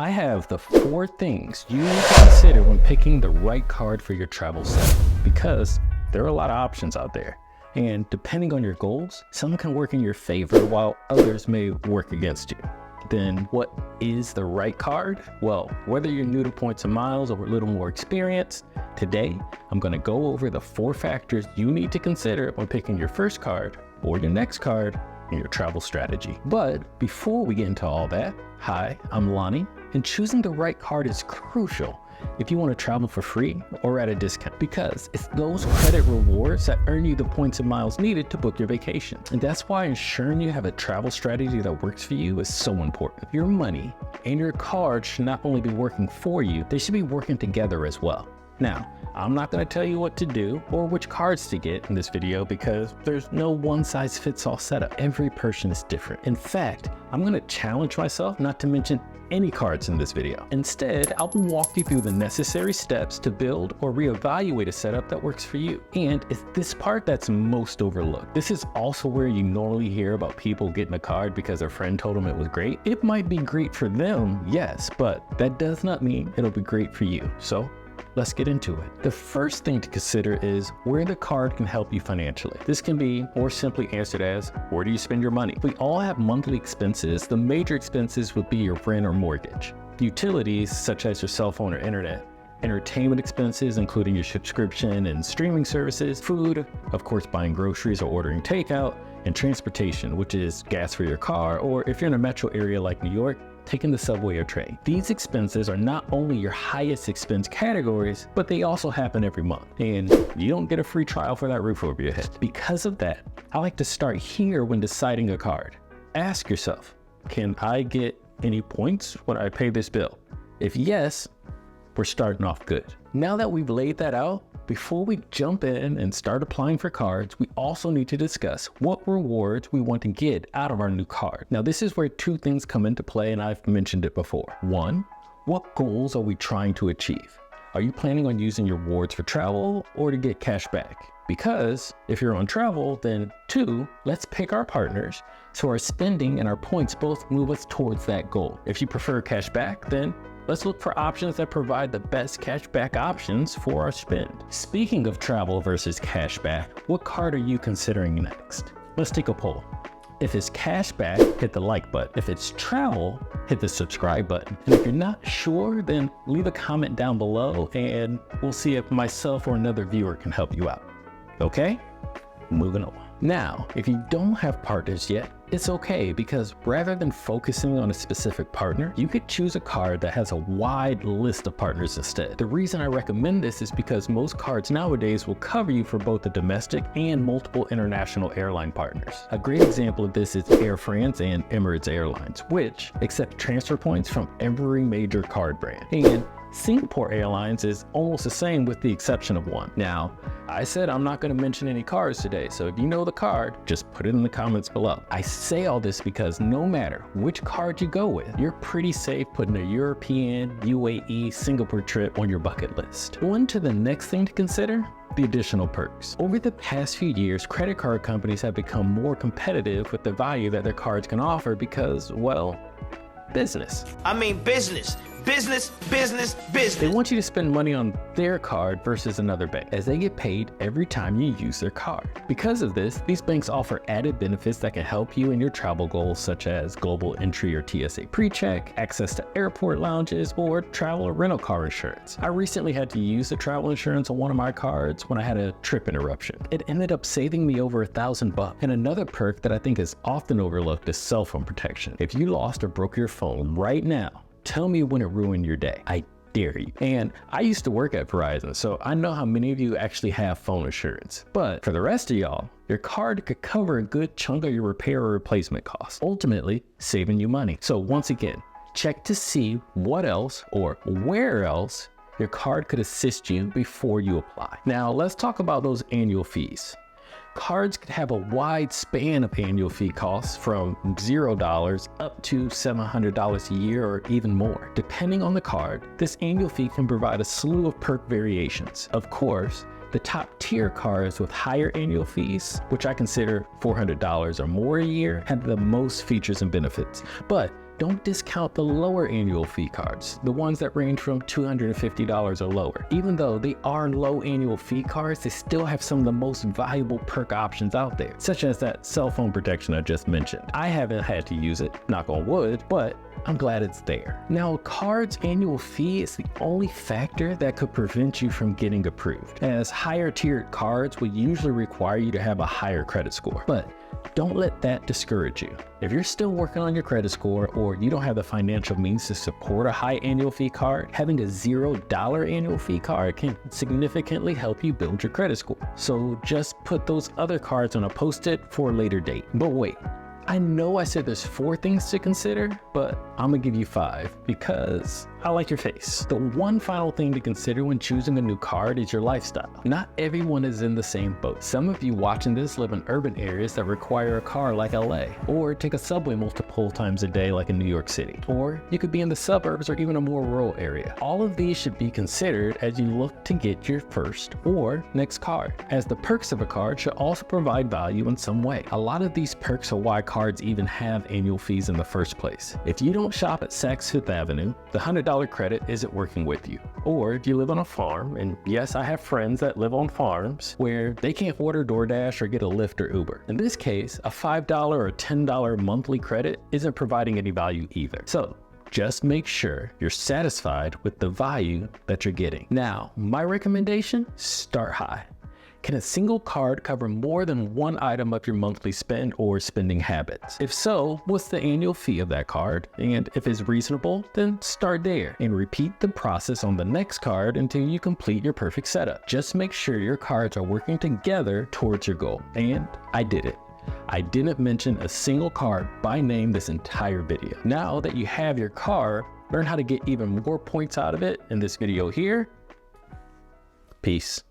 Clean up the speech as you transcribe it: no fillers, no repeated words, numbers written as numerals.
I have the 4 things you need to consider when picking the right card for your travel setup, because there are a lot of options out there. And depending on your goals, some can work in your favor while others may work against you. Then what is the right card? Well, whether you're new to points and miles or a little more experienced, today I'm going to go over the 4 factors you need to consider when picking your first card or your next card in your travel strategy. But before we get into all that, hi, I'm Lonnie, and choosing the right card is crucial if you want to travel for free or at a discount, because it's those credit rewards that earn you the points and miles needed to book your vacation. And that's why ensuring you have a travel strategy that works for you is so important. Your money and your card should not only be working for you, they should be working together as well. Now, I'm not going to tell you what to do or which cards to get in this video because there's no one-size-fits-all setup. Every person is different. In fact, I'm going to challenge myself not to mention any cards in this video. Instead, I'll walk you through the necessary steps to build or reevaluate a setup that works for you. And it's this part that's most overlooked. This is also where you normally hear about people getting a card because their friend told them it was great. It might be great for them, yes, but that does not mean it'll be great for you. So let's get into it. The first thing to consider is where the card can help you financially. This can be more simply answered as, where do you spend your money? We all have monthly expenses. The major expenses would be your rent or mortgage. Utilities, such as your cell phone or internet. Entertainment expenses, including your subscription and streaming services. Food, of course, buying groceries or ordering takeout. And transportation, which is gas for your car, or if you're in a metro area like New York, taking the subway or train. These expenses are not only your highest expense categories, but they also happen every month. And you don't get a free trial for that roof over your head. Because of that, I like to start here when deciding a card. Ask yourself, can I get any points when I pay this bill? If yes, we're starting off good. Now that we've laid that out, before we jump in and start applying for cards, we also need to discuss what rewards we want to get out of our new card. Now, this is where 2 things come into play, and I've mentioned it before. 1, what goals are we trying to achieve? Are you planning on using your rewards for travel or to get cash back? Because if you're on travel, then 2, let's pick our partners so our spending and our points both move us towards that goal. If you prefer cash back, then let's look for options that provide the best cashback options for our spend. Speaking of travel versus cashback, what card are you considering next? Let's take a poll. If it's cashback, hit the like button. If it's travel, hit the subscribe button. And if you're not sure, then leave a comment down below and we'll see if myself or another viewer can help you out. Okay? Moving on. Now, if you don't have partners yet, it's okay, because rather than focusing on a specific partner, you could choose a card that has a wide list of partners instead. The reason I recommend this is because most cards nowadays will cover you for both the domestic and multiple international airline partners. A great example of this is Air France and Emirates Airlines, which accept transfer points from every major card brand. And Singapore Airlines is almost the same with the exception of one. Now, I said I'm not going to mention any cards today, so if you know the card, just put it in the comments below. I say all this because no matter which card you go with, you're pretty safe putting a European, UAE, Singapore trip on your bucket list. On to the next thing to consider, the additional perks. Over the past few years, credit card companies have become more competitive with the value that their cards can offer because, well, business. I mean business. Business. They want you to spend money on their card versus another bank, as they get paid every time you use their card. Because of this, these banks offer added benefits that can help you in your travel goals, such as global entry or TSA pre-check, access to airport lounges, or travel or rental car insurance. I recently had to use the travel insurance on one of my cards when I had a trip interruption. It ended up saving me over $1,000. And another perk that I think is often overlooked is cell phone protection. If you lost or broke your phone right now, tell me when it ruined your day. I dare you. And I used to work at Verizon, so I know how many of you actually have phone insurance. But for the rest of y'all, your card could cover a good chunk of your repair or replacement costs, ultimately saving you money. So once again, check to see what else or where else your card could assist you before you apply. Now let's talk about those annual fees. Cards could have a wide span of annual fee costs from $0 up to $700 a year or even more. Depending on the card, this annual fee can provide a slew of perk variations. Of course, the top tier cards with higher annual fees, which I consider $400 or more a year, have the most features and benefits. But don't discount the lower annual fee cards, the ones that range from $250 or lower. Even though they are low annual fee cards, they still have some of the most valuable perk options out there, such as that cell phone protection I just mentioned. I haven't had to use it, knock on wood, but I'm glad it's there. Now, a card's annual fee is the only factor that could prevent you from getting approved, as higher tiered cards would usually require you to have a higher credit score. But don't let that discourage you. If you're still working on your credit score or you don't have the financial means to support a high annual fee card, having a $0 annual fee card can significantly help you build your credit score. So just put those other cards on a post-it for a later date. But wait, I know I said there's 4 things to consider, but I'm gonna give you 5 because I like your face. The one final thing to consider when choosing a new card is your lifestyle. Not everyone is in the same boat. Some of you watching this live in urban areas that require a car like LA, or take a subway multiple times a day like in New York City, or you could be in the suburbs or even a more rural area. All of these should be considered as you look to get your first or next card, as the perks of a card should also provide value in some way. A lot of these perks are why cards even have annual fees in the first place. If you don't shop at Saks Fifth Avenue, the $100 credit isn't working with you. Or if you live on a farm, and yes, I have friends that live on farms where they can't order DoorDash or get a Lyft or Uber. In this case, a $5 or $10 monthly credit isn't providing any value either. So just make sure you're satisfied with the value that you're getting. Now, my recommendation, start high. Can a single card cover more than one item of your monthly spend or spending habits? If so, what's the annual fee of that card? And if it's reasonable, then start there and repeat the process on the next card until you complete your perfect setup. Just make sure your cards are working together towards your goal. And I did it. I didn't mention a single card by name this entire video. Now that you have your card, learn how to get even more points out of it in this video here. Peace.